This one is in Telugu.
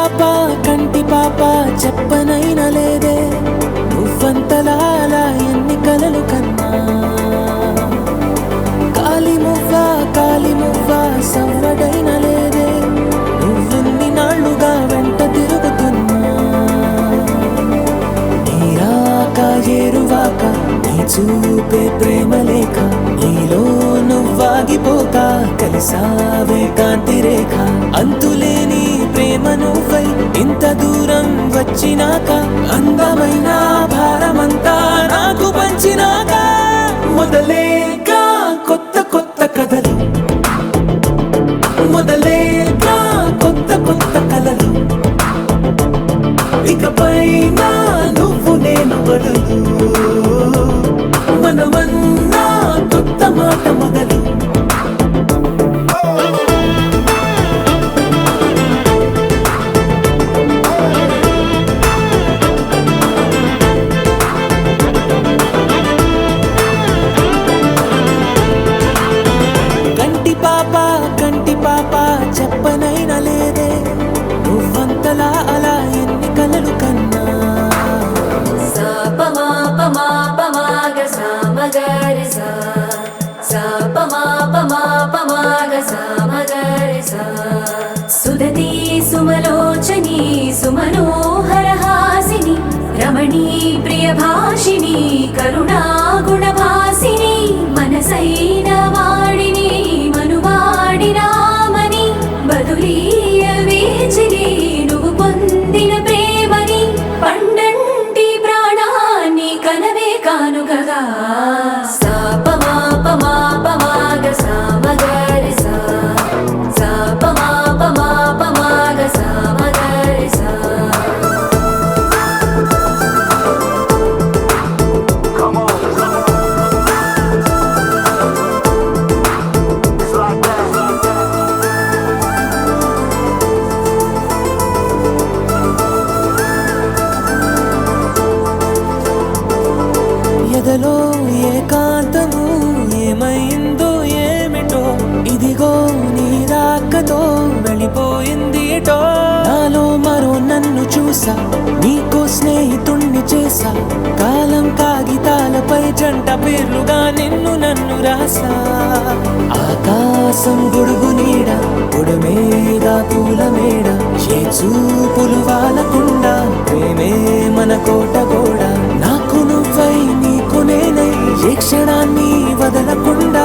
పాప కంటి పాప చెప్పనైనా లేదే నువ్వంతలా అలా ఎన్ని కలలు కన్నా కాలి మువ్వ సవ్వడైనా లేదే నువ్వెన్ని నాళ్ళుగా వెంట తిరుగుతున్నా నీరాక ఏరువాక నీ చూపే ప్రేమ లేక నీలో నువ్వాగిపోక కలిసావే కాంతి రేఖ అంతులేని ప్రేమ నువ్వై ఇంత దూరం వచ్చినాక అందమైన భారమంతా నాకు పంచినాక మొదలేగా కొత్త కొత్త కథలు మొదలేగా కొత్త కొత్త కలలు ఇకపైన నువ్వు నేను బదులు మనమన్నా కొత్త మాట మొదలు కంటి పాప చెప్పనైనా లేదే నువ్వంతలా అలా ఎన్ని కలలు కన్నా సుదతి సుమలోచని సుమనోహర హాసిని రమణీ ప్రియభాషిణి కరుణా గుణభాసిని మనసైన వాడిని మనువాడినామని బదులీయ వేచిని నువ్వు పొందిన ప్రేమని పండంటి ప్రాణాన్ని కనవే కానుకగా ఎదలో ఏకాంతము ఏమైందో ఏమిటో ఇదిగో నీ రాకతో వెళ్ళిపోయింది ఏటో నాలో మరో నన్ను చూసా నీకో స్నేహితుణ్ణి చేసా కాలం కాగితాలపై జంట పేర్లుగా నిన్ను నన్ను రాసా ఆకాశం గొడుగు నీడ పొడమేద పూల మేడ ఏ చూపులు వాలకుండా ప్రేమే మన కోట గోడ నాకు నువ్వై నీకు నేనై ఏ క్షణాన్ని వదలకుండా